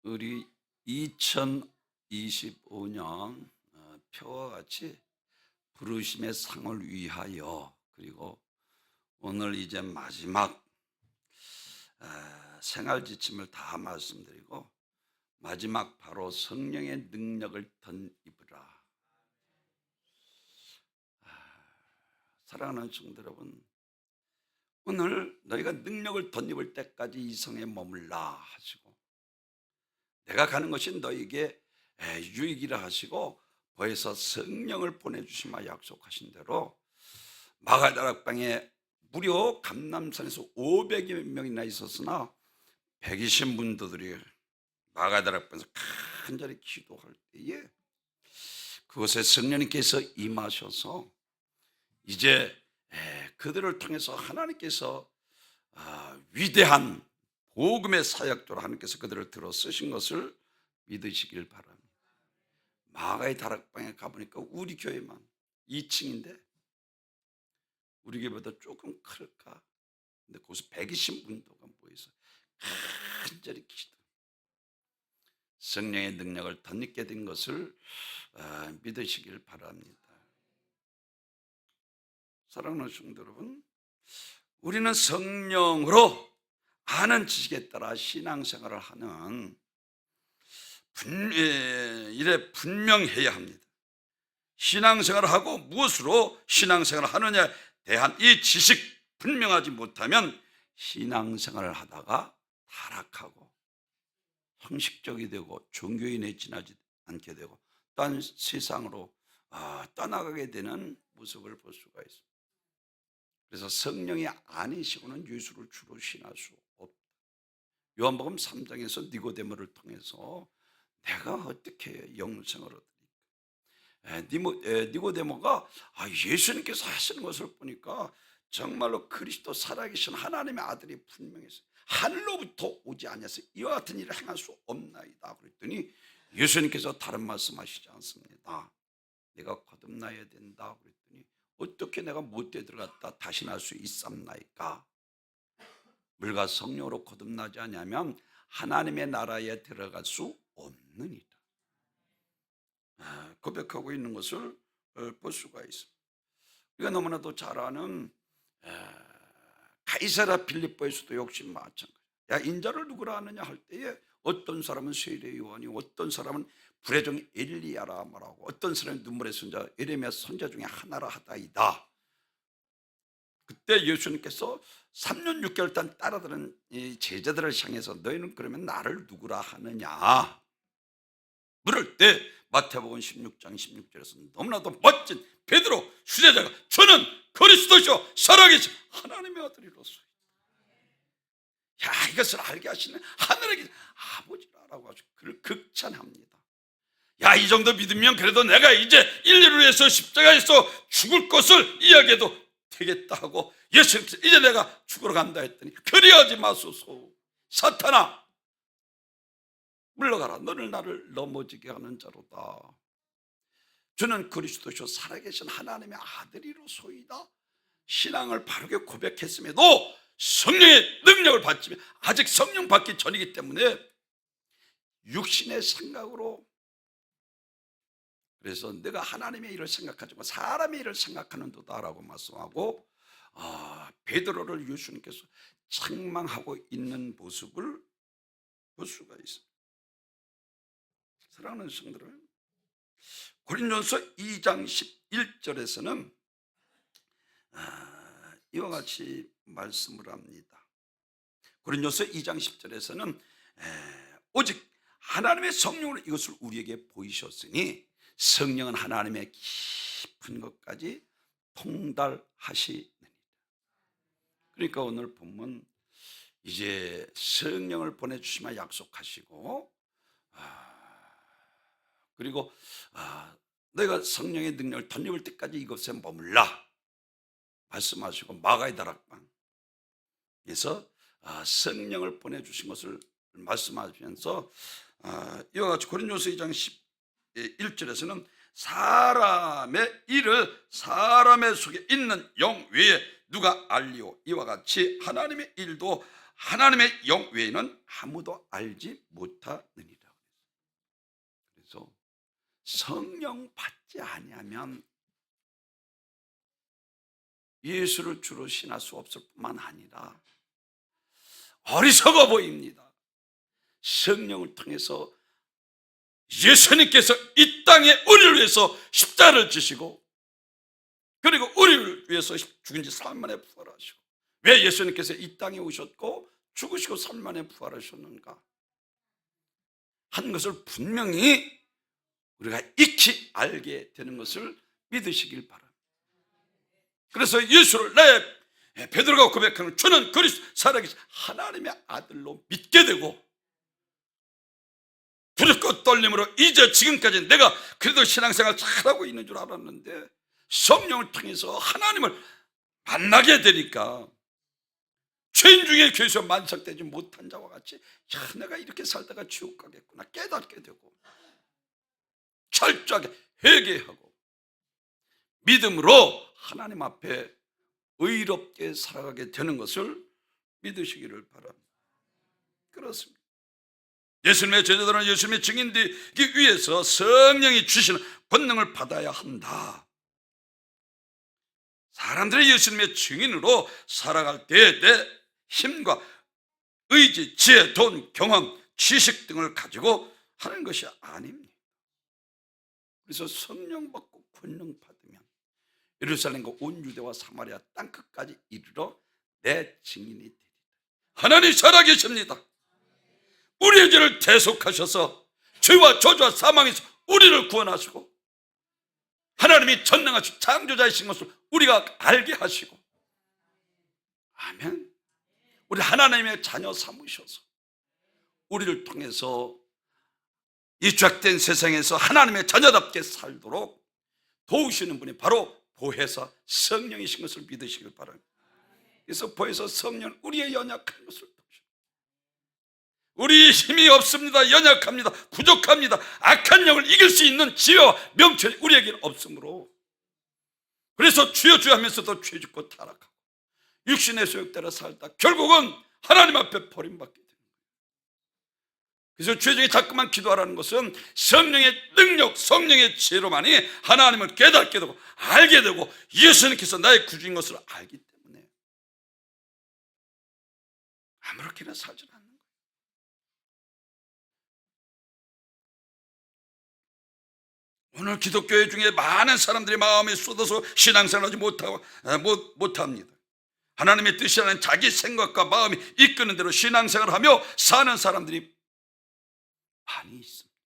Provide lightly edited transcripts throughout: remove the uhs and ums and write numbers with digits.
우리 2025년 표와 같이 부르심의 상을 위하여, 그리고 오늘 이제 마지막 생활 지침을 다 말씀드리고 마지막 바로 성령의 능력을 덧입으라. 사랑하는 성도 여러분, 오늘 너희가 능력을 덧입을 때까지 이 성에 머물라 하시고, 내가 가는 것이 너희에게 유익이라 하시고 보혜사 성령을 보내주시마 약속하신 대로 마가다락방에 무려 감람산에서 500여 명이나 있었으나 120문도들이 마가다락방에서 간절히 기도할 때에 그곳에 성령님께서 임하셔서 이제 그들을 통해서 하나님께서 위대한 복음의 사역도로 하나님께서 그들을 들어 쓰신 것을 믿으시길 바랍니다. 마가의 다락방에 가보니까 우리 교회만 2층인데 우리 교회보다 조금 클까? 근데 거기서 120문도가 모여서 간절히 기도, 성령의 능력을 덧입게 된 것을 믿으시길 바랍니다. 사랑하는 성도 여러분, 우리는 성령으로 아는 지식에 따라 신앙생활을 하는 일에 분명해야 합니다. 신앙생활을 하고 무엇으로 신앙생활을 하느냐에 대한 이 지식 분명하지 못하면 신앙생활을 하다가 타락하고 형식적이 되고 종교인에 지나지 않게 되고 딴 세상으로 떠나가게 되는 모습을 볼 수가 있습니다. 그래서 성령이 아니시고는 예수를 주로 신할 수 없다. 요한복음 3장에서 니고데모를 통해서 내가 어떻게 영생을 얻으리까? 니고데모가 예수님께서 하시는 것을 보니까 정말로 그리스도 살아계신 하나님의 아들이 분명했어요. 하늘로부터 오지 아니하서 이와 같은 일을 행할 수 없나이다. 그랬더니 예수님께서 다른 말씀하시지 않습니다. 내가 거듭나야 된다. 그랬더니 어떻게 내가 못돼 들어갔다 다시 날 수 있삼나이까? 물과 성령으로 거듭나지 않으면 하나님의 나라에 들어갈 수 없느니라. 고백하고 있는 것을 볼 수가 있습니다. 우리가 너무나도 잘 아는 가이사랴 빌립보에서도 역시 마찬가지야. 야, 인자를 누구라 하느냐 할 때에 어떤 사람은 세례 요한이, 어떤 사람은 불의 종 엘리야라 말하고, 어떤 사람은 눈물의 선자 예레미야 선자 중에 하나라 하다이다. 그때 예수님께서 3년 6개월 동안 따라드는 이 제자들을 향해서 너희는 그러면 나를 누구라 하느냐 물을 때 마태복음 16장 16절에서 너무나도 멋진 베드로 수제자가 저는 그리스도시요 살아계신 하나님의 아들이로서, 야, 이것을 알게 하시는 하늘에 계신 아버지라고 하시고 그를 극찬합니다. 야, 이 정도 믿으면 그래도 내가 이제 인류를 위해서 십자가에서 죽을 것을 이야기해도 되겠다 하고 예수님께서 이제 내가 죽으러 간다 했더니 그리하지 마소서, 사탄아 물러가라, 너는 나를 넘어지게 하는 자로다. 저는 그리스도시요 살아계신 하나님의 아들이로소이다. 신앙을 바르게 고백했음에도 성령의 능력을 받지만 아직 성령 받기 전이기 때문에 육신의 생각으로, 그래서 내가 하나님의 일을 생각하지 마 사람의 일을 생각하는도다라고 말씀하고, 베드로를 예수님께서 책망하고 있는 모습을 볼 수가 있습니다. 사랑하는 성도들, 고린도서 2장 11절에서는 이와 같이 말씀을 합니다. 고린도서 2장 10절에서는 오직 하나님의 성령으로 이것을 우리에게 보이셨으니 성령은 하나님의 깊은 것까지 통달하시느니라. 그러니까 오늘 본문 이제 성령을 보내주시마 약속하시고, 그리고 너희가 성령의 능력을 덧입을 때까지 이것에 머물라 말씀하시고, 마가의 다락방에서 성령을 보내주신 것을 말씀하시면서 이와 같이 고린도서 2장 11절에서는 사람의 일을 사람의 속에 있는 영 외에 누가 알리오, 이와 같이 하나님의 일도 하나님의 영 외에는 아무도 알지 못하느니라. 그래서 성령 받지 아니하면 예수를 주로 신할 수 없을 뿐만 아니라 어리석어 보입니다. 성령을 통해서 예수님께서 이 땅에 우리를 위해서 십자가를 지시고 그리고 우리를 위해서 죽은 지 3일 만에 부활하시고, 왜 예수님께서 이 땅에 오셨고 죽으시고 3일 만에 부활하셨는가 한 것을 분명히 우리가 익히 알게 되는 것을 믿으시길 바랍니다. 그래서 예수를 베드로가 고백하는 주는 그리스도 살아계신 하나님의 아들로 믿게 되고, 두렵고 떨림으로 이제 지금까지 내가 그래도 신앙생활 잘하고 있는 줄 알았는데 성령을 통해서 하나님을 만나게 되니까 죄인 중에 교회에서 만삭되지 못한 자와 같이, 야, 내가 이렇게 살다가 지옥 가겠구나 깨닫게 되고 철저하게 회개하고 믿음으로 하나님 앞에 의롭게 살아가게 되는 것을 믿으시기를 바랍니다. 그렇습니다. 예수님의 제자들은 예수님의 증인 되기 위해서 성령이 주시는 권능을 받아야 한다. 사람들이 예수님의 증인으로 살아갈 때 내 힘과 의지, 지혜, 돈, 경험, 지식 등을 가지고 하는 것이 아닙니다. 그래서 성령 받고 권능 받으면 예루살렘과 온 유대와 사마리아 땅끝까지 이르러 내 증인이 되리라. 하나님 살아계십니다. 우리의 죄를 대속하셔서 죄와 저주와 사망에서 우리를 구원하시고 하나님이 전능하신 창조자이신 것을 우리가 알게 하시고, 아멘. 우리 하나님의 자녀 삼으셔서 우리를 통해서 이 죄악된 세상에서 하나님의 자녀답게 살도록 도우시는 분이 바로 보혜사 성령이신 것을 믿으시길 바랍니다. 그래서 보혜사 성령, 우리의 연약한 것을 도우십니다. 우리 힘이 없습니다. 연약합니다. 부족합니다. 악한 영을 이길 수 있는 지혜와 명철이 우리에게는 없으므로, 그래서 주여 주여 하면서도 죄짓고 타락하고 육신의 소욕대로 살다 결국은 하나님 앞에 버림받게 됩니다. 그래서 죄중에 자꾸만 기도하라는 것은 성령의 능력, 성령의 지혜로만이 하나님을 깨닫게 되고 알게 되고 예수님께서 나의 구주인 것을 알기 때문에 아무렇게나 살지 않는 거예요. 오늘 기독교회 중에 많은 사람들이 마음에 쏟아서 신앙생활하지 못합니다. 하나님의 뜻이 아닌 자기 생각과 마음이 이끄는 대로 신앙생활하며 사는 사람들이 많이 있습니다.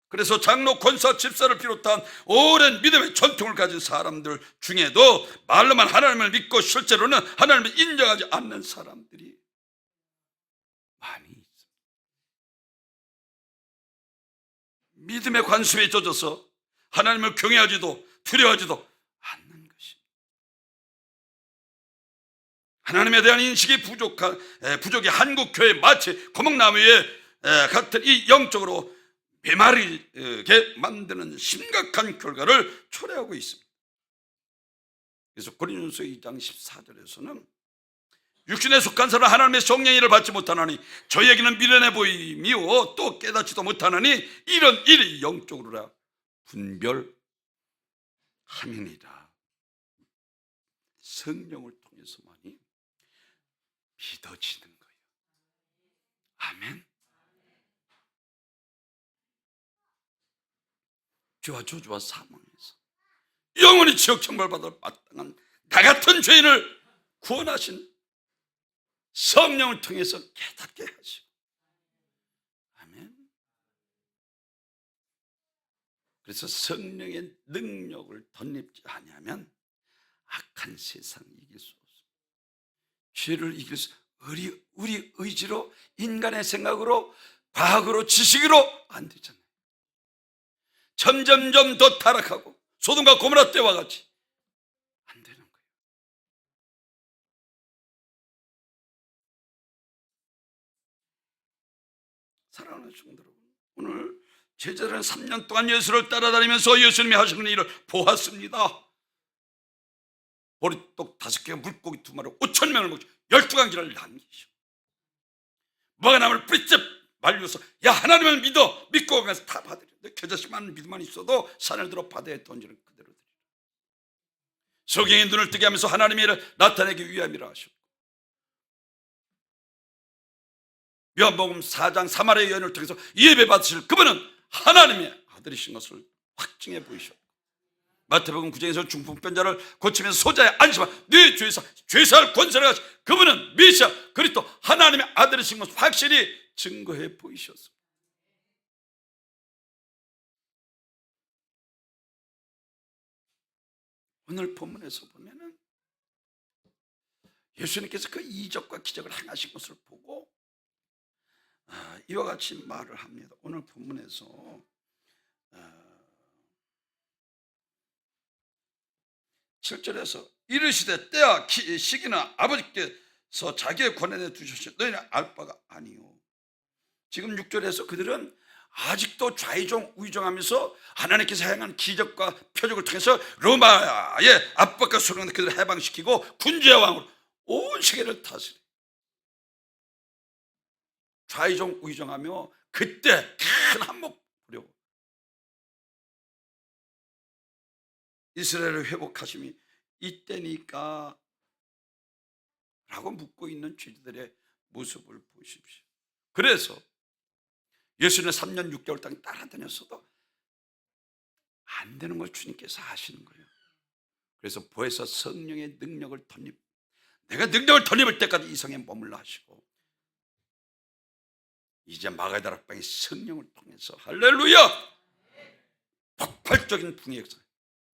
그래서 장로, 권사, 집사를 비롯한 오랜 믿음의 전통을 가진 사람들 중에도 말로만 하나님을 믿고 실제로는 하나님을 인정하지 않는 사람들이 많이 있습니다. 믿음의 관습에 젖어서 하나님을 경외하지도 두려워하지도 않는 것입니다. 하나님에 대한 인식이 부족이 한국교회 마치 고목나무 위에 같은 이 영적으로 메마르게 만드는 심각한 결과를 초래하고 있습니다. 그래서 고린도서 2장 14절에서는 육신에 속한 사람은 하나님의 성령의 일을 받지 못하나니 저희에게는 미련해 보이며 또 깨닫지도 못하나니 이런 일이 영적으로라 분별함이니라. 성령을 통해서만이 믿어지는 거예요. 아멘. 죄와 저주와 사망에서 영원히 지옥 천벌받을 마땅한 나 같은 죄인을 구원하신 성령을 통해서 깨닫게 하시고, 아멘. 그래서 성령의 능력을 덧입지 아니하면 악한 세상을 이길 수 없습니다. 죄를 이길 수, 우리 의지로, 인간의 생각으로, 과학으로, 지식으로 안 되잖아요. 점점점 더 타락하고 소돔과 고모라 때와 같이 안 되는 거예요. 사랑하는 성도 여러분, 오늘 제자들은 3년 동안 예수를 따라다니면서 예수님이 하시는 일을 보았습니다. 보리떡 5개, 물고기 2마리, 5,000명을 먹지 12강기를 남기시오. 먹어나무를 뿌리째 말려서 야 하나님을 믿고 가서 다 받으려. 그 자식만 믿음만 있어도 산을 들어 바다에 던지는 그대로 드리라. 성경의 눈을 뜨게 하면서 하나님의 일을 나타내기 위함이라 하셨고, 요한복음 4장 사마리아 여인을 통해서 예배 받으실 그분은 하나님의 아들이신 것을 확증해 보이셨고, 마태복음 9장에서 중풍병자를 고치면서 소자의 안심한 네 죄사할 권세를 가지고 그분은 메시아 그리스도 하나님의 아들이신 것을 확실히 증거해 보이셨습니다. 오늘 본문에서 보면은 예수님께서 그 이적과 기적을 행하신 것을 보고 이와 같이 말을 합니다. 오늘 본문에서 7절에서 이르시되 때와 시기는 아버지께서 자기의 권한에 두셨으니 너희는 알 바가 아니요. 지금 6절에서 그들은 아직도 좌의종 우의종하면서 하나님께서 행한 기적과 표적을 통해서 로마의 압박과 소령을 그들을 해방시키고 군주의 왕으로 온 세계를 다스려. 좌의종 우의종하며 그때 큰 한몫 부려고 이스라엘을 회복하심이 이때니까 라고 묻고 있는 죄들의 모습을 보십시오. 그래서 예수는 3년 6개월 동안 따라다녔어도 안 되는 걸 주님께서 하시는 거예요. 그래서 보혜사 성령의 능력을 내가 능력을 덧입을 때까지 이 성에 머물러 하시고, 이제 마가다락방의 성령을 통해서 할렐루야 폭발적인 붕의 역사,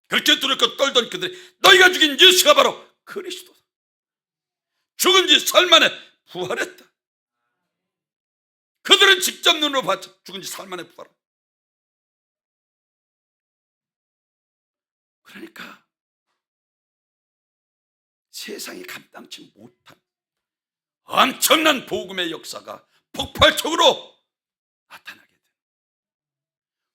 그렇게 두렵고 떨던 그들이 너희가 죽인 예수가 바로 그리스도다, 죽은 지 사흘 만에 부활했다. 그들은 직접 눈으로 봤죠. 죽은 지 사흘 만에 부활. 그러니까 세상이 감당치 못한 엄청난 복음의 역사가 폭발적으로 나타나게 됩니다.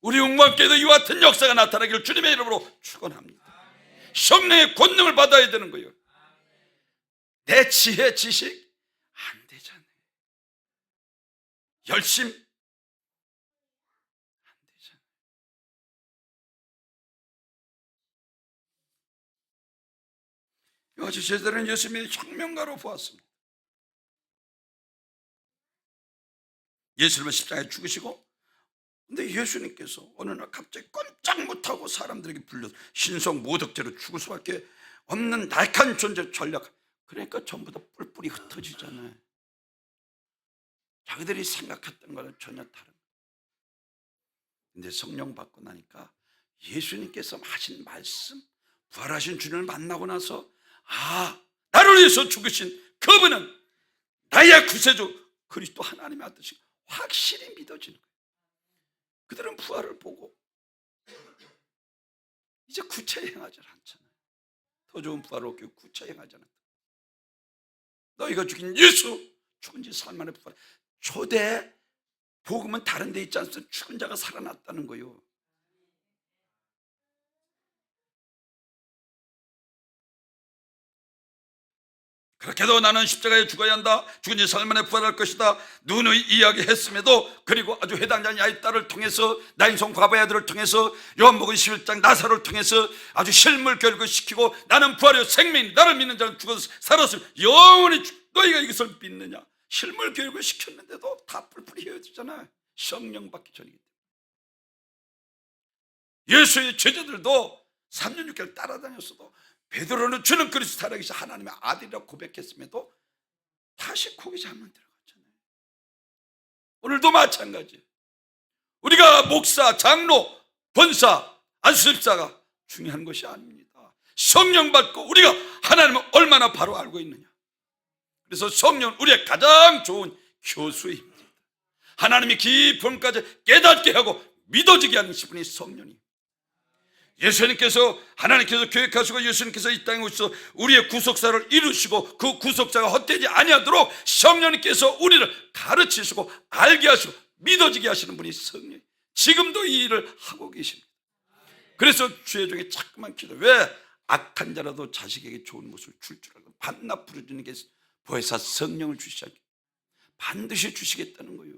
우리 웅방교회도 이와 같은 역사가 나타나기를 주님의 이름으로 축원합니다. 성령의 권능을 받아야 되는 거예요. 내 지혜 지식 안 되잖아요. 열심 안 되잖아요. 요즘 제자들은 예수님이 혁명가로 보았습니다. 예수님은 십자가에 죽으시고, 근데 예수님께서 어느 날 갑자기 꼼짝 못하고 사람들에게 불려서 신성 모독죄로 죽을 수밖에 없는 날카로운 존재 전략. 그러니까 전부 다 뿔뿔이 흩어지잖아요. 자기들이 생각했던 거는 전혀 다른. 근데 성령 받고 나니까 예수님께서 하신 말씀, 부활하신 주님을 만나고 나서 나를 위해서 죽으신 그분은 나의 구세주 그리스도 하나님의 아들이시 확실히 믿어지는 거예요. 그들은 부활을 보고 이제 구체 행하지 않잖아요. 더 좋은 부활을 얻기 위해 구체 행하지 않았다. 너희가 죽인 예수 죽은 지 사흘 만에 부활. 초대 복음은 다른 데 있지 않습니까? 죽은 자가 살아났다는 거예요. 그렇게도 나는 십자가에 죽어야 한다, 죽은 지 사흘 만에 부활할 것이다, 누누이 이야기했음에도, 그리고 아주 해당자 야의 딸을 통해서, 나인성 과부의 아들을 통해서, 요한복음 11장 나사로를 통해서 아주 실물 교육을 시키고, 나는 부활이요 생명이 나를 믿는 자는 죽어서 살았으면 영원히 너희가 이것을 믿느냐. 실물 교육을 시켰는데도 다 뿔뿔이 헤어지잖아요. 성령 받기 전이기 때문에. 예수의 제자들도 3년 6개월 따라다녔어도 베드로는 주는 그리스도 살아계신 하나님의 아들이라고 고백했음에도 다시 고기 잡는 들어갔잖아요. 오늘도 마찬가지. 우리가 목사, 장로, 권사, 안수집사가 중요한 것이 아닙니다. 성령 받고 우리가 하나님을 얼마나 바로 알고 있느냐. 그래서 성령은 우리의 가장 좋은 교수입니다. 하나님이 깊음까지 깨닫게 하고 믿어지게 하는 분이 성령이에요. 예수님께서, 하나님께서 계획하시고 예수님께서 이 땅에 오셔서 우리의 구속사를 이루시고 그 구속사가 헛되지 아니하도록 성령님께서 우리를 가르치시고 알게 하시고 믿어지게 하시는 분이 성령. 지금도 이 일을 하고 계십니다. 그래서 주의 종이 자꾸만 기도. 왜? 악한 자라도 자식에게 좋은 모습을 줄 줄 알고 반납 부르주는 게 보혜사 성령을 주시자. 반드시 주시겠다는 거예요.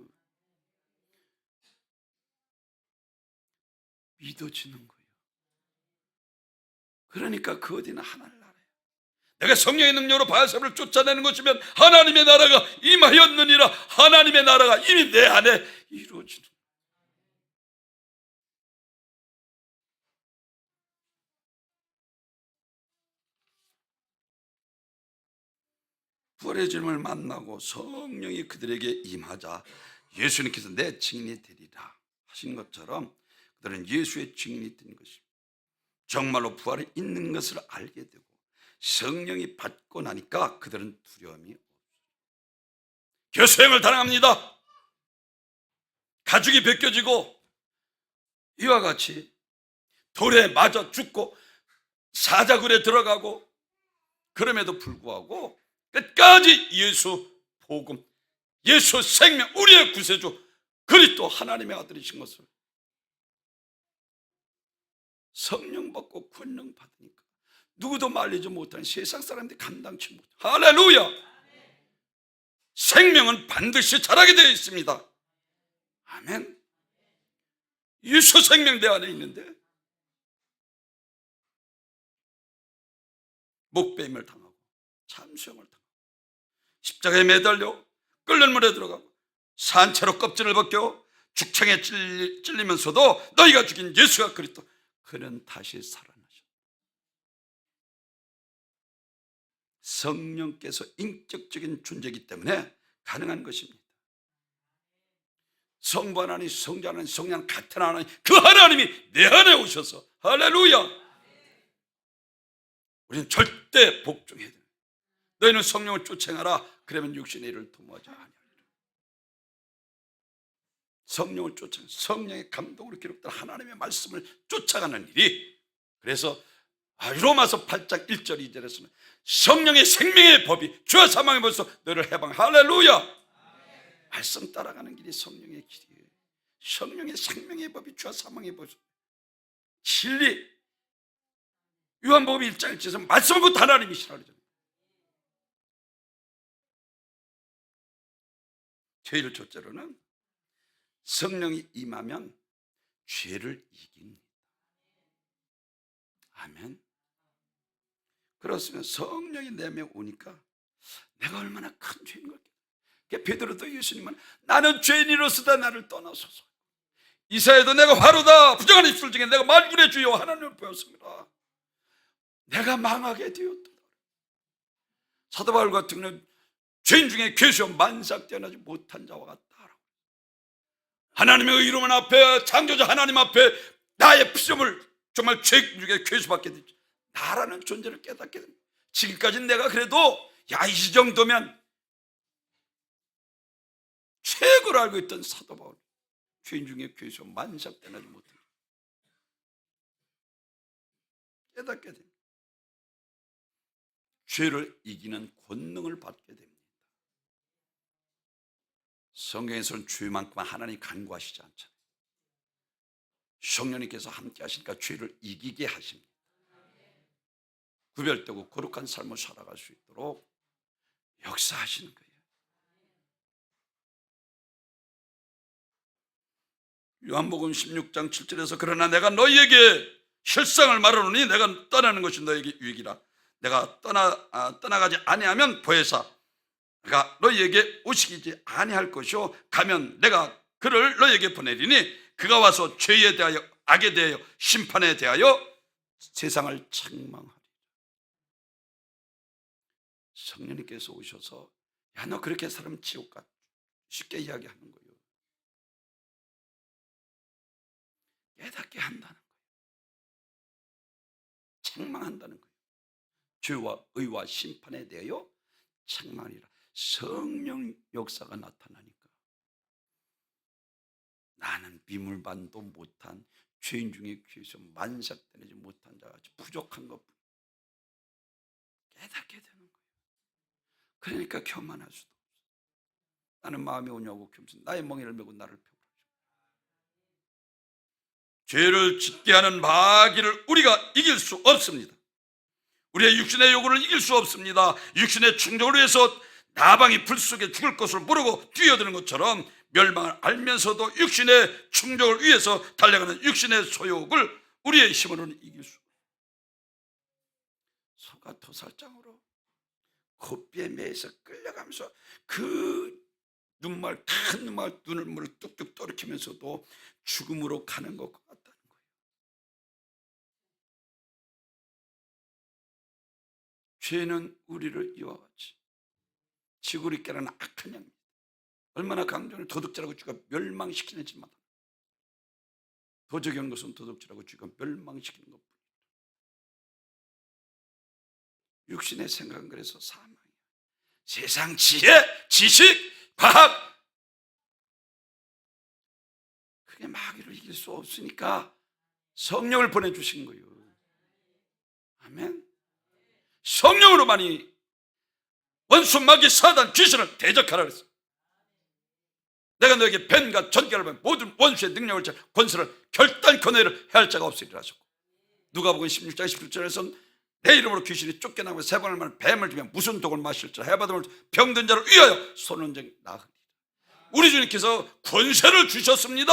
믿어지는 거예요. 그러니까 그 어디나 하나를 알아요. 내가 성령의 능력으로 바알세바를 쫓아내는 것이면 하나님의 나라가 임하였느니라. 하나님의 나라가 이미 내 안에 이루어지는 거예요. 부활의 주님을 만나고 성령이 그들에게 임하자 예수님께서 내 증인이 되리라 하신 것처럼 그들은 예수의 증인이 된 것입니다. 정말로 부활이 있는 것을 알게 되고 성령이 받고 나니까 그들은 두려움이 없어요. 교수형을 당합니다. 가죽이 벗겨지고 이와 같이 돌에 맞아 죽고 사자굴에 들어가고 그럼에도 불구하고 끝까지 예수 복음, 예수 생명, 우리의 구세주 그리스도 하나님의 아들이신 것을 성령 받고 권능 받으니까 누구도 말리지 못하는 세상 사람들이 감당치 못해. 할렐루야. 생명은 반드시 자라게 되어 있습니다. 아멘. 예수 생명 내 안에 있는데 목배임을 당하고 참수형을 당하고 십자가에 매달려 끓는 물에 들어가고 산채로 껍질을 벗겨 죽창에 찔리면서도 너희가 죽인 예수가 그리스도 그는 다시 살아나셨다. 성령께서 인격적인 존재이기 때문에 가능한 것입니다. 성부 하나님, 성자 하나님, 성령 같은 하나님, 그 하나님이 내 안에 오셔서 할렐루야. 우리는 절대 복종해야 돼. 너희는 성령을 쫓아가라. 그러면 육신의 일을 도모하지 아니하리라. 성령을 쫓아가는, 성령의 감동으로 기록된 하나님의 말씀을 쫓아가는 일이, 그래서 로마서 8장 1절 2절에서는 성령의 생명의 법이 죄와 사망의 법에서 너희를 해방. 할렐루야. 말씀 따라가는 길이 성령의 길이에요. 성령의 생명의 법이 죄와 사망의 법, 진리. 요한복음 1장 1절에서 말씀은 곧 하나님이시라 그러잖아요. 제일 첫째로는 성령이 임하면 죄를 이깁니다. 아멘. 그렇으면 성령이 내게 오니까 내가 얼마나 큰 죄인 걸. 베드로도 예수님은 나는 죄인이로서다 나를 떠나소서. 이사야도 내가 화로다 부정한 입술 중에 내가 만군의 주여 하나님을 보였습니다. 내가 망하게 되었다. 사도 바울 같은 경우는 죄인 중에 괴수여 만삭 태어나지 못한 자와 같다. 하나님의 이름 앞에, 창조자 하나님 앞에 나의 피조물 정말 죄 중에 괴수밖에 되지 나라는 존재를 깨닫게 됩니다. 지금까지는 내가 그래도 야, 이 정도면 최고로 알고 있던 사도 바울, 죄인 중에 괴수여 만삭 태어나지 못한 깨닫게 됩니다. 죄를 이기는 권능을 받게 됩니다. 성경에서는 죄만큼 하나님이 간구하시지 않잖아요. 성령님께서 함께 하시니까 죄를 이기게 하십니다. 구별되고 거룩한 삶을 살아갈 수 있도록 역사하시는 거예요. 요한복음 16장 7절에서 그러나 내가 너희에게 실상을 말하노니 내가 떠나는 것이 너희에게 유익이라. 내가 떠나가지 아니하면 보혜사가 너희에게 오시지 아니할 것이요 가면 내가 그를 너희에게 보내리니 그가 와서 죄에 대하여 악에 대하여 심판에 대하여 세상을 책망하리라. 성령님께서 오셔서 야, 너 그렇게 살면 지옥 가. 쉽게 이야기하는 거예요. 깨닫게 한다는 거예요. 책망한다는 거예요. 죄와 의와 심판에 대하여 책망이라. 성령 역사가 나타나니까 나는 비물반도 못한 죄인 중에 귀에서 만삭되지 못한 자같이 부족한 것뿐 깨닫게 되는 거예요. 그러니까 교만할 수도 없어. 나는 마음이 오냐고 겸손 나의 멍에를 메고 나를 펴고 죄를 짓게 하는 마귀를 우리가 이길 수 없습니다. 우리의 육신의 요구를 이길 수 없습니다. 육신의 충족을 위해서 나방이 불 속에 죽을 것을 모르고 뛰어드는 것처럼 멸망을 알면서도 육신의 충족을 위해서 달려가는 육신의 소욕을 우리의 힘으로는 이길 수 없습니다. 소가 도살장으로 고삐에 매에서 끌려가면서 그 눈물, 큰 눈물을 뚝뚝 떨어뜨리면서도 죽음으로 가는 것 같다는 거예요. 죄는 우리를 이와 같이 지구를 깨라는 악한 양입니다. 얼마나 강조를 도둑질하고 쥐가 멸망시키는지 마다. 도적이 온 것은 도둑질하고 쥐가 멸망시키는 것뿐이다. 육신의 생각은 그래서 사망이에요. 세상 지혜, 지식, 과학, 그게 마귀를 이길 수 없으니까 성령을 보내주신 거예요. 아멘. 성령으로만이 원수, 마귀, 사단, 귀신을 대적하라 그랬어요. 내가 너에게 뱀과 전갈을 모든 원수의 능력을 권세를 결단코 너희를 해할 자가 없으리라 하셨고, 누가복음 16장 17절에서는 내 이름으로 귀신이 쫓겨나고 세 번을 만에 뱀을 주면 무슨 독을 마실지라 해받음을 병든 자를 위하여 손은쟁 나으리라. 우리 주님께서 권세를 주셨습니다.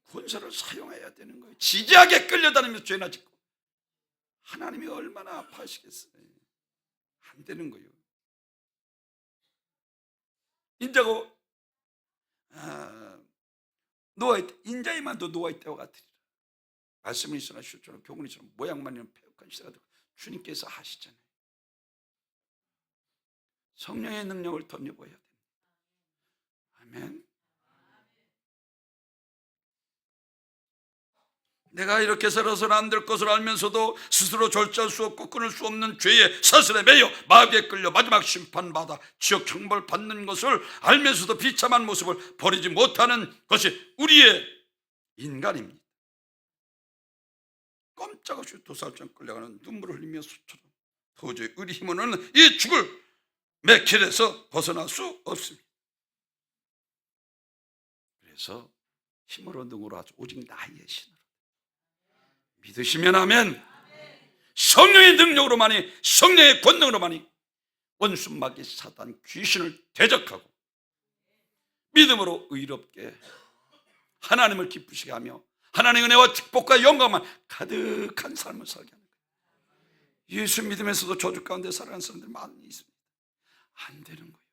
권세를 사용해야 되는 거예요. 지지하게 끌려다니면서 죄나 짓고 하나님이 얼마나 아파하시겠어요. 안 되는 거예요. 인자고 누워있다, 인자에만도 누워있다고 같으리라. 말씀이 있으나 실제로 교훈이 있으나 모양만 있는 폐역한 시대가 주님께서 하시잖아요. 성령의 능력을 덧입어야 됩니다. 아멘. 내가 이렇게 살아서는 안 될 것을 알면서도 스스로 절제할 수 없고 끊을 수 없는 죄의 사슬에 매여 마귀에 끌려 마지막 심판받아 지옥 형벌 받는 것을 알면서도 비참한 모습을 버리지 못하는 것이 우리의 인간입니다. 꼼짝없이 도살장 끌려가는 눈물을 흘리며 수처럼 도저히 우리 힘으로는 이 죽을 매길에서 벗어날 수 없습니다. 그래서 힘으로 능으로 하죠. 오직 나의 신으로 믿으시면 아멘. 성령의 능력으로만이, 성령의 권능으로만이 원수, 마귀, 사단, 귀신을 대적하고 믿음으로 의롭게 하나님을 기쁘시게 하며 하나님의 은혜와 축복과 영광만 가득한 삶을 살게 하는 거예요. 예수 믿으면서도 저주 가운데 살아가는 사람들이 많이 있습니다. 안 되는 거예요.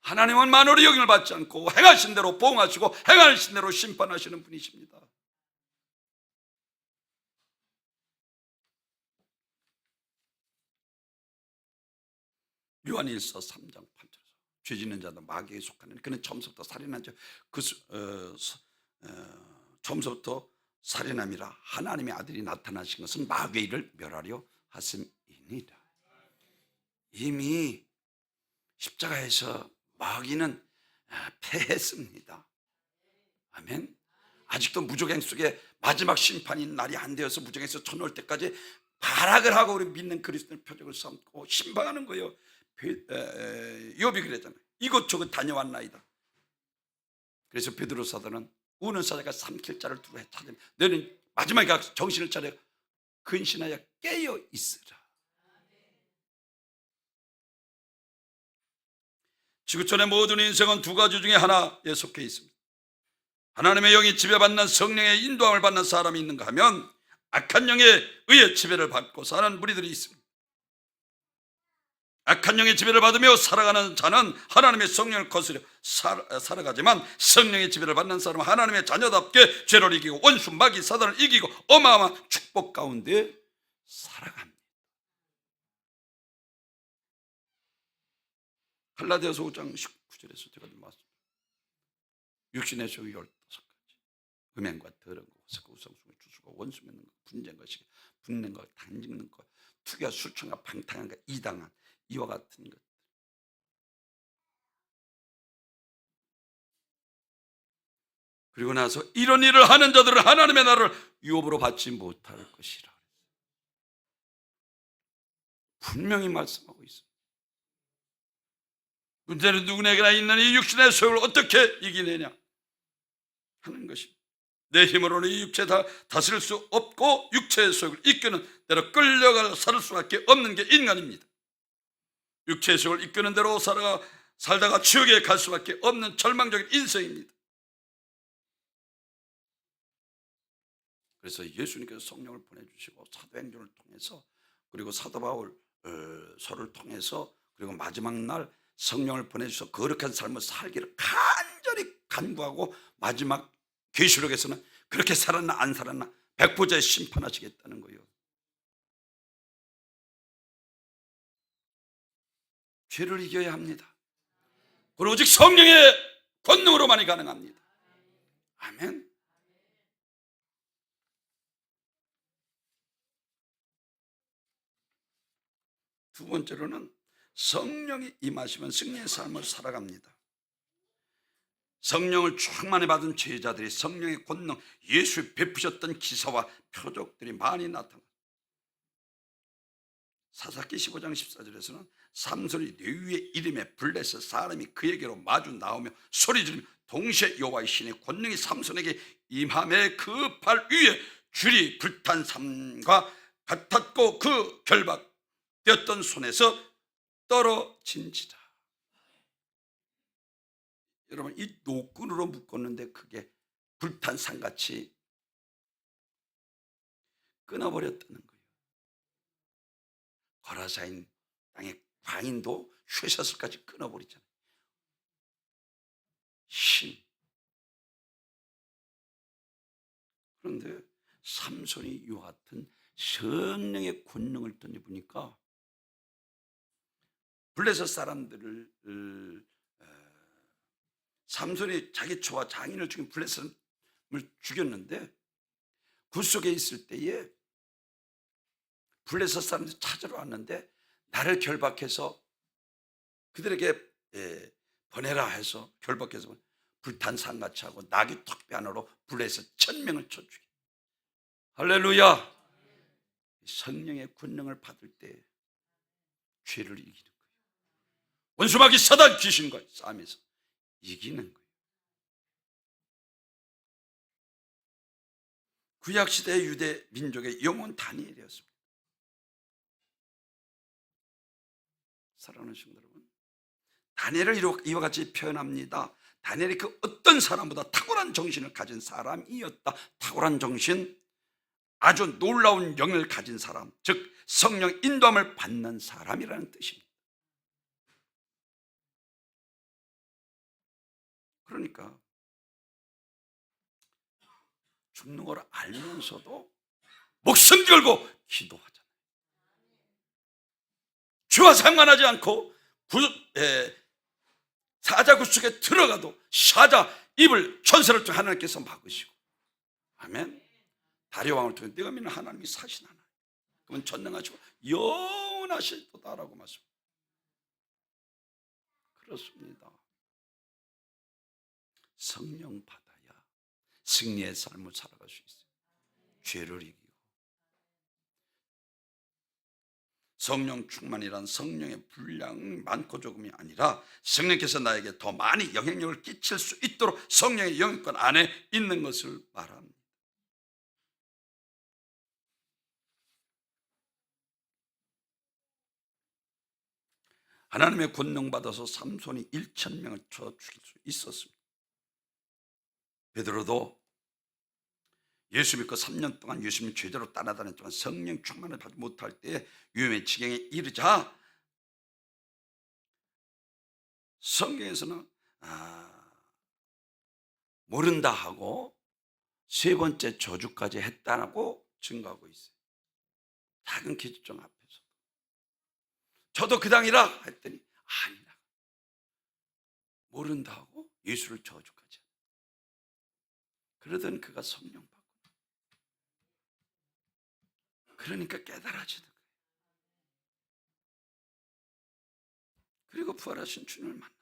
하나님은 만월의 영향을 받지 않고 행하신 대로 보응하시고 행하신 대로 심판하시는 분이십니다. 요한일서 3장 8절에서 죄 짓는 자도 마귀에 속하는 그는 처음부터 살인한 자 처음부터 살인함이라 하나님의 아들이 나타나신 것은 마귀의 일을 멸하려 하심이니라. 이미 십자가에서 마귀는 패했습니다. 아멘. 아직도 무적행 속에 마지막 심판이 날이 안 되어서 무적행에서 천올 때까지 발악을 하고 우리 믿는 그리스도의 표적을 삼고 신방하는 거예요. 욥이 그랬잖아요. 이곳저곳 다녀왔나이다. 그래서 베드로 사도는 우는 사자가 삼킬 자를 두고 찾으니 너는 마지막에 정신을 차려 근신하여 깨어 있으라. 지구촌의 모든 인생은 두 가지 중에 하나에 속해 있습니다. 하나님의 영이 지배받는 성령의 인도함을 받는 사람이 있는가 하면 악한 영에 의해 지배를 받고 사는 무리들이 있습니다. 악한 영의 지배를 받으며 살아가는 자는 하나님의 성령을 거스려 살아가지만 성령의 지배를 받는 사람은 하나님의 자녀답게 죄를 이기고 원수, 마귀, 사단을 이기고 어마어마한 축복 가운데 살아갑니다. 갈라디아서 5장 19절에서 제가 말씀드렸습니다. 육신의 소욕이 15가지, 음행과 더러운 것, 헛소가, 우상숭배, 주술과 원수 맺는 것, 분쟁과 시기, 분낸 것, 당짓는 것, 투기와 술청과 방탕한 것, 이당한 이와 같은 것. 그리고 나서 이런 일을 하는 자들은 하나님의 나라를 유업으로 받지 못할 것이라. 분명히 말씀하고 있습니다. 문제는 누구에게나 있는 이 육신의 소욕을 어떻게 이기느냐 하는 것입니다. 내 힘으로는 이 육체 다 다스릴 수 없고 육체의 소욕을 이끄는 대로 끌려가 살 수밖에 없는 게 인간입니다. 육체의 소욕을 이끄는 대로 살다가 지옥에 갈 수밖에 없는 절망적인 인생입니다. 그래서 예수님께서 성령을 보내주시고 사도행전을 통해서 그리고 사도 바울 서를 통해서 그리고 마지막 날 성령을 보내주셔서 거룩한 삶을 살기를 간절히 간구하고 마지막 계시록에서는 그렇게 살았나 안 살았나 백보자에 심판하시겠다는 거예요. 죄를 이겨야 합니다. 그리고 오직 성령의 권능으로만이 가능합니다. 아멘. 두 번째로는 성령이 임하시면 승리의 삶을 살아갑니다. 성령을 충만히 받은 제자들이 성령의 권능, 예수의 베푸셨던 기사와 표적들이 많이 나타납니다. 사사기 15장 14절에서는 삼손이 레위의 이름에 불레서 사람이 그에게로 마주 나오며 소리지르며 동시에 여호와의 신의 권능이 삼손에게 임함에 그 발 위에 줄이 불탄 삼과 같았고 그 결박되었던 손에서 떨어진지라. 여러분, 이 노끈으로 묶었는데 그게 불탄 상같이 끊어버렸다는 거예요. 거라사인 땅의 광인도 쇠사슬까지 끊어버리잖아요. 힘. 그런데 삼손이 이와 같은 성령의 권능을 던져보니까 블레셋 사람들을 삼손이 자기 초와 장인을 죽인 블레셋을 죽였는데 그 속에 있을 때에 블레셋 사람들이 찾으러 왔는데 나를 결박해서 그들에게 보내라 해서 결박해서 불탄 상같이 하고 나귀 턱뼈 안으로 블레셋 1000명을 쳐 죽여. 할렐루야. 성령의 권능을 받을 때 죄를 이기는 거예요. 원수마귀 사단 귀신과 싸움에서 이기는 거예요. 구약시대의 유대 민족의 영혼 다니엘이었습니다. 사랑하는 성도 여러분, 다니엘을 이와 같이 표현합니다. 다니엘이 그 어떤 사람보다 탁월한 정신을 가진 사람이었다. 탁월한 정신, 아주 놀라운 영을 가진 사람, 즉 성령 인도함을 받는 사람이라는 뜻입니다. 그러니까 죽는 걸 알면서도 목숨 걸고 기도하잖아요. 죄와 상관하지 않고 사자굴 속에 들어가도 사자 입을 천사를 통해 하나님께서 막으시고, 아멘. 다리 왕을 통해 내가 믿는 하나님이 사신 하나님, 그분 전능하시고 영원하시도다라고 말씀합니다. 그렇습니다. 성령 받아야 승리의 삶을 살아갈 수 있어요. 죄를 이기고. 성령 충만이란 성령의 분량 많고 조금이 아니라 성령께서 나에게 더 많이 영향력을 끼칠 수 있도록 성령의 영향권 안에 있는 것을 말합니다. 하나님의 권능 받아서 삼손이 1000명을 쳐 죽일 수 있었습니다. 베드로도 예수 믿고 3년 동안 예수님 제자로 따라다녔지만 성령 충만을 받지 못할 때 위험의 지경에 이르자 성경에서는 모른다 하고 3번째 저주까지 했다고 증거하고 있어요. 작은 기준점 앞에서 저도 그 당이라 했더니 아니라 모른다 하고 예수를 저주까지. 그러던 그가 성령 받고, 그러니까 깨달아지는 거예요. 그리고 부활하신 주님을 만났잖아요.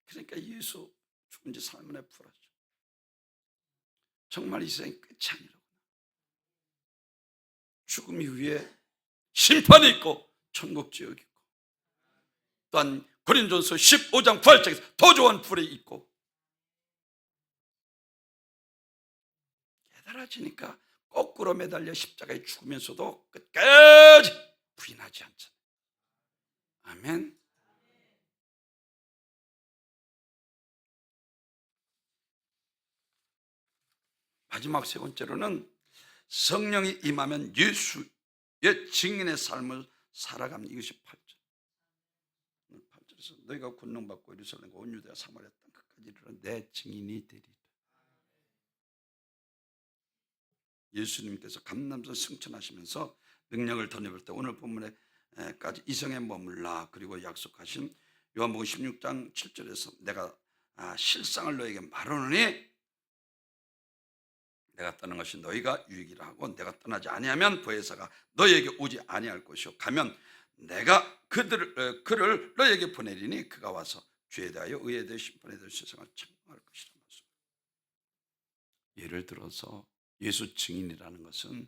그러니까 예수 죽은 지 3일 만에 부활하죠. 정말 이 세상이 끝이 아니라구나. 죽음 이후에 심판이 있고 천국 지옥이 있고, 또한 고린도전서 15장 9절에서 더 좋은 불이 있고, 사라지니까 거꾸로 매달려 십자가에 죽으면서도 끝까지 부인하지 않잖아요. 아멘. 마지막 세 번째로는 성령이 임하면 예수의 증인의 삶을 살아갑니다. 이것이 8절. 8절에서 너희가 권능받고 예루살렘과 온 유대와 사마리아 땅 끝까지 이르러 내 증인이 되리라. 예수님께서 감람산 승천하시면서 능력을 덧입을 때 오늘 본문에까지 이성에 머물라 그리고 약속하신 요한복음 16장 7절에서 내가 실상을 너에게 말하노니 내가 떠난 것이 너희가 유익이라 하고 내가 떠나지 아니하면 보혜사가 너희에게 오지 아니할 것이요 가면 내가 그를 너희에게 보내리니 그가 와서 죄에 대하여 의에 대하여 심판에 대하여 세상을 책망할 것이라. 예를 들어서 예수 증인이라는 것은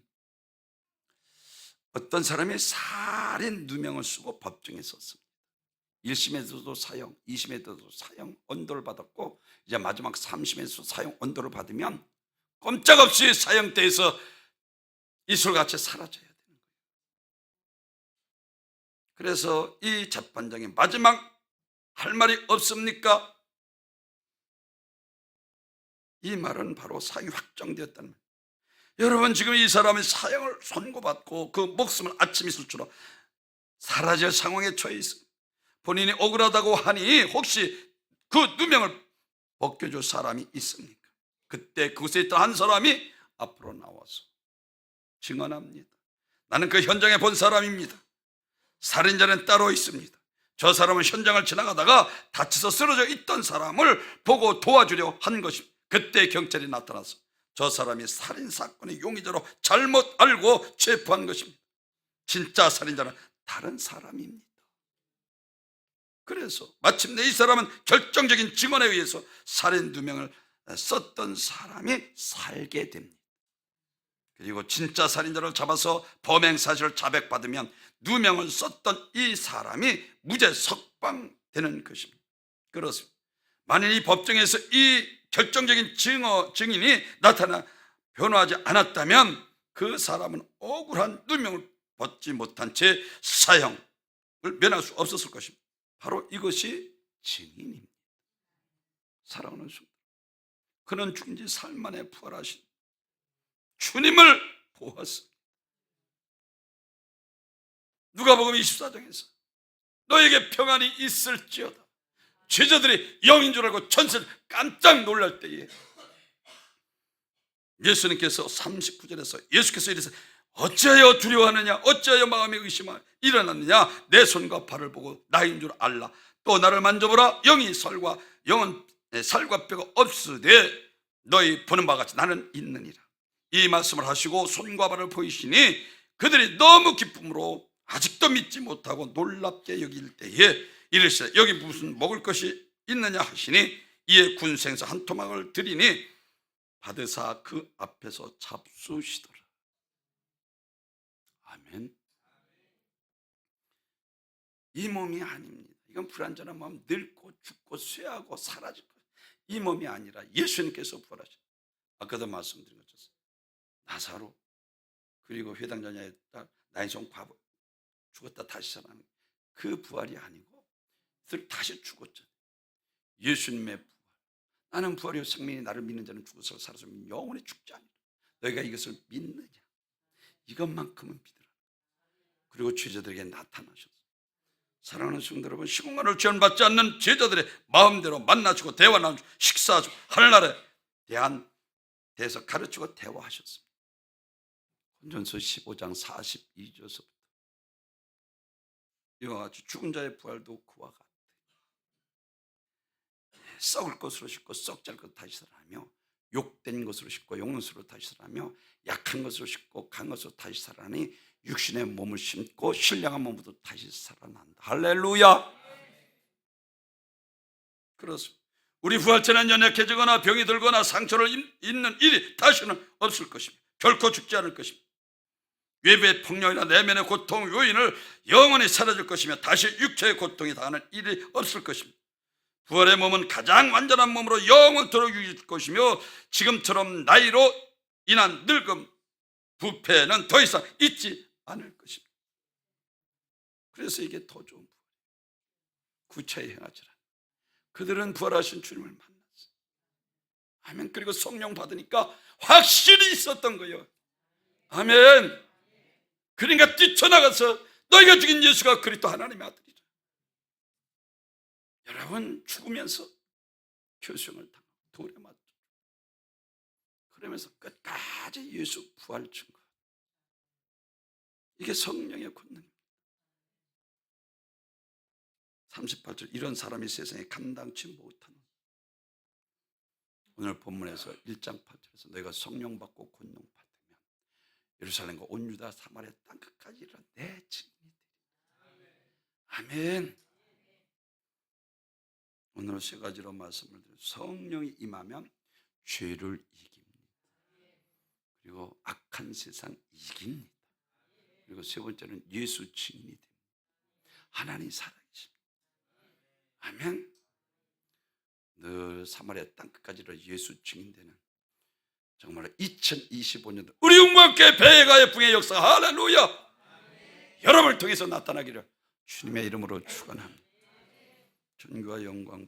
어떤 사람이 살인 누명을 쓰고 법정에 섰습니다. 1심에서도 사형, 2심에서도 사형 언도를 받았고 이제 마지막 3심에서 사형 언도를 받으면 꼼짝없이 사형대에서 이슬같이 사라져야 되는 거예요. 그래서 이 재판장이 마지막 할 말이 없습니까? 이 말은 바로 사형이 확정되었다는 거예요. 여러분 지금 이 사람이 사형을 선고받고 그 목숨을 아침 이슬처럼 사라질 상황에 처해 있습니다. 본인이 억울하다고 하니 혹시 그 누명을 벗겨줄 사람이 있습니까? 그때 그곳에 있던 한 사람이 앞으로 나와서 증언합니다. 나는 그 현장에 본 사람입니다. 살인자는 따로 있습니다. 저 사람은 현장을 지나가다가 다쳐서 쓰러져 있던 사람을 보고 도와주려 한 것입니다. 그때 경찰이 나타나서 저 사람이 살인사건의 용의자로 잘못 알고 체포한 것입니다. 진짜 살인자는 다른 사람입니다. 그래서 마침내 이 사람은 결정적인 증언에 의해서 살인 누명을 썼던 사람이 살게 됩니다. 그리고 진짜 살인자를 잡아서 범행 사실을 자백받으면 누명을 썼던 이 사람이 무죄 석방되는 것입니다. 그렇습니다. 만일 이 법정에서 이 결정적인 증인이 나타나 변호하지 않았다면 그 사람은 억울한 누명을 벗지 못한 채 사형을 면할 수 없었을 것입니다. 바로 이것이 증인입니다. 사랑하는 성도, 그는 죽은 지 사흘 만에 부활하신 주님을 보았습니다. 누가복음 24장에서 너에게 평안이 있을지어다. 죄자들이 영인 줄 알고 전세를 깜짝 놀랄 때에 예수님께서 39절에서 예수께서 이르시되 어찌하여 두려워하느냐, 어찌하여 마음에 의심하여 일어났느냐, 내 손과 발을 보고 나인 줄 알라. 또 나를 만져보라. 영은 살과 뼈가 없으되 너희 보는 바와 같이 나는 있느니라. 이 말씀을 하시고 손과 발을 보이시니 그들이 너무 기쁨으로 아직도 믿지 못하고 놀랍게 여길 때에 이르시되 여기 무슨 먹을 것이 있느냐 하시니 이에 군생사 한 토막을 드리니 받으사 그 앞에서 잡수시더라. 아멘. 이 몸이 아닙니다. 이건 불완전한 마음, 늙고 죽고 쇠하고 사라질 거예요. 이 몸이 아니라 예수님께서 부활하신, 아까도 말씀드린 것처럼 나사로 그리고 회당자녀의 딸 나인성 과부 죽었다 다시 살아나는 그 부활이 아니고 다시 죽었잖아요. 예수님의 부활. 나는 부활이요 생명이 나를 믿는 자는 죽어서 살아서 영원히 죽지 않으리라. 너희가 이것을 믿느냐? 이것만큼은 믿으라. 그리고 죄자들에게 나타나셨어요. 사랑하는 성도 여러분, 시공간을 지원받지 않는 제자들의 마음대로 만나시고 대화 나누고 식사하시고 하늘나라에 대해서 가르치고 대화하셨습니다. 혼전서 15장 42절서부터 이와 같이 죽은 자의 부활도 그와 같아. 썩을 것으로 씻고 썩지 않을 것으로 다시 살아나며 욕된 것으로 씻고 욕된 것으로 다시 살아나며 약한 것으로 씻고 강한 것으로 다시 살아나니 육신의 몸을 심고 신령한 몸으로 다시 살아난다. 할렐루야. 그렇습니다. 우리 부활체는 연약해지거나 병이 들거나 상처를 입는 일이 다시는 없을 것입니다. 결코 죽지 않을 것입니다. 외부의 폭력이나 내면의 고통 요인을 영원히 사라질 것이며 다시 육체의 고통이 당하는 일이 없을 것입니다. 부활의 몸은 가장 완전한 몸으로 영원토록 유지될 것이며 지금처럼 나이로 인한 늙음 부패는 더 이상 있지 않을 것입니다. 그래서 이게 더 좋은 부활. 구차히 행하지라. 그들은 부활하신 주님을 만났어요. 아멘. 그리고 성령 받으니까 확실히 있었던 거예요. 아멘. 그러니까 뛰쳐나가서 너희가 죽인 예수가 그리스도 하나님의 아들이라. 여러분 죽으면서 교수형을 당하고 돌에 맞죠. 그러면서 끝까지 예수 부활 증거. 이게 성령의 권능입니다. 38절 이런 사람이 세상에 감당치 못하는, 오늘 본문에서 1장 8절에서 너희가 성령 받고 권능 받으면 예루살렘과 온 유다 사마리아 땅 끝까지 이르러 내 증인이 되리라. 아멘. 오늘 세 가지로 말씀을 드려요. 성령이 임하면 죄를 이깁니다. 그리고 악한 세상 이깁니다. 그리고 세 번째는 예수 증인이 됩니다. 하나님 살아계십니다. 아멘. 늘 사마리아 땅 끝까지로 예수 증인되는 정말 2025년도 우리 용과 함께 배가의 풍의 역사 할렐루야. 여러분을 통해서 나타나기를 주님의 이름으로 축원합니다. 존귀와 영광